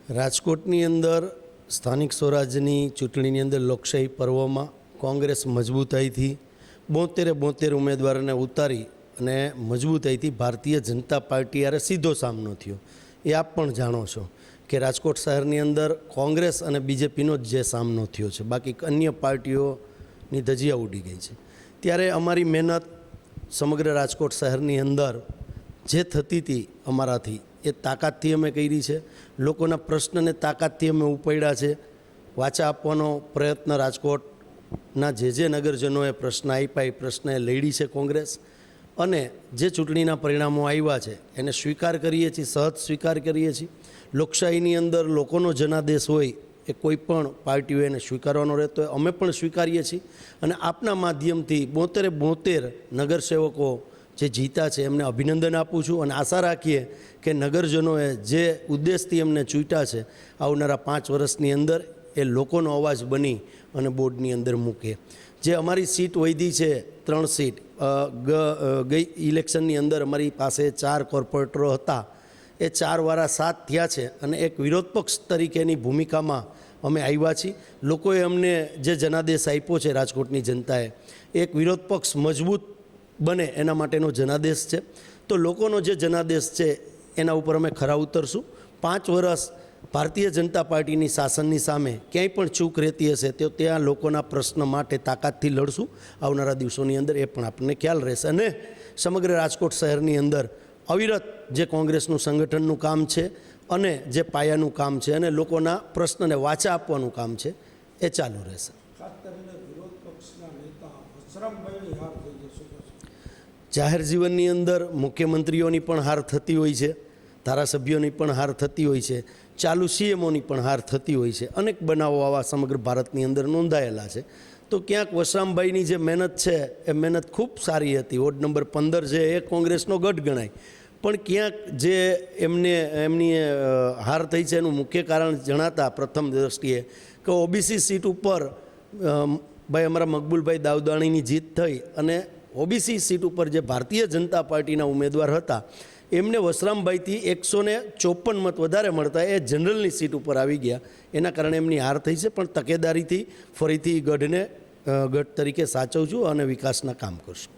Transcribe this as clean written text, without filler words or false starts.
રાજકોટની અંદર સ્થાનિક સ્વરાજ્યની ચૂંટણીની અંદર લોકશાહી પર્વમાં કોંગ્રેસ મજબૂતાઈથી 72 ઉમેદવારોને ઉતારી અને મજબૂતાઈથી ભારતીય જનતા પાર્ટી હારે સીધો સામનો થયો। એ આપ પણ જાણો છો કે રાજકોટ શહેરની અંદર કોંગ્રેસ અને બીજેપીનો જ જે સામનો થયો છે, બાકી અન્ય પાર્ટીઓની ધજિયા ઉડી ગઈ છે। ત્યારે અમારી મહેનત સમગ્ર રાજકોટ શહેરની અંદર જે થતી હતી અમારાથી એ તાકાતથી અમે કરી છે। લોકોના પ્રશ્નને તાકાતથી અમે ઉપાડ્યા છે। વાચા આપવાનો પ્રયત્ન રાજકોટના જે નગરજનોએ પ્રશ્ન આપ્યા એ પ્રશ્નએ લડી છે કોંગ્રેસ, અને જે ચૂંટણીના પરિણામો આવ્યા છે એને સ્વીકાર કરીએ છીએ, સહજ સ્વીકાર કરીએ છીએ। લોકશાહીની અંદર લોકોનો જનાદેશ હોય એ કોઈ પણ પાર્ટીઓ એને સ્વીકારવાનો રહેતો હોય, અમે પણ સ્વીકારીએ છીએ। અને આપના માધ્યમથી 72 નગરસેવકો જે જીતા છે એમને અભિનંદન આપું છું, અને આશા રાખીએ કે નગરજનોએ જે ઉદ્દેશથી એમને ચૂંટ્યા છે આવનારા 5 વર્ષની અંદર એ લોકોનો અવાજ બની અને બોર્ડની અંદર મૂકે। જે અમારી સીટ વધી છે 3 સીટ, ગઈ ઇલેક્શનની અંદર અમારી પાસે 4 કોર્પોરેટરો હતા, એ 4 વારા 7 થયા છે, અને એક વિરોધ પક્ષ તરીકેની ભૂમિકામાં અમે આવ્યા છીએ। લોકોએ અમને જે જનાદેશ આપ્યો છે રાજકોટની જનતાએ, એક વિરોધ પક્ષ મજબૂત બને એના માટેનો જનાદેશ છે। તો લોકોનો જે જનાદેશ છે એના ઉપર અમે ખરા ઉતરશું। 5 વર્ષ ભારતીય જનતા પાર્ટીની શાસનની સામે ક્યાંય પણ ચૂક રહેતી હશે તો ત્યાં લોકોના પ્રશ્ન માટે તાકાતથી લડશું આવનારા દિવસોની અંદર, એ પણ આપણને ખ્યાલ રહેશે। અને સમગ્ર રાજકોટ શહેરની અંદર અવિરત જે કોંગ્રેસનું સંગઠનનું કામ છે અને જે પાયાનું કામ છે અને લોકોના પ્રશ્નને વાચા આપવાનું કામ છે એ ચાલુ રહેશે। જાહેર જીવનની અંદર મુખ્યમંત્રીઓની પણ હાર થતી હોય છે, ધારાસભ્યોની પણ હાર થતી હોય છે, ચાલુ સીએમઓની પણ હાર થતી હોય છે। અનેક બનાવો આવા સમગ્ર ભારતની અંદર નોંધાયેલા છે। તો ક્યાંક વશરામભાઈની જે મહેનત છે એ મહેનત ખૂબ સારી હતી। વોર્ડ નંબર 15 છે એ કોંગ્રેસનો ગઢ ગણાય, પણ ક્યાંક જે એમની હાર થઈ છે એનું મુખ્ય કારણ જણાતા પ્રથમ દ્રષ્ટિએ કે ઓબીસી સીટ ઉપર ભાઈ અમારા મકબૂલભાઈ દાઉદાણીની જીત થઈ, અને ઓબીસી સીટ ઉપર જે ભારતીય જનતા પાર્ટીના ઉમેદવાર હતા એમને વશરામભાઈથી 154 મત વધારે મળતા એ જનરલની સીટ ઉપર આવી ગયા, એના કારણે એમની હાર થઈ છે। પણ તકેદારીથી ફરીથી ગઢને ગઢ તરીકે સાચવશું અને વિકાસના કામ કરશું।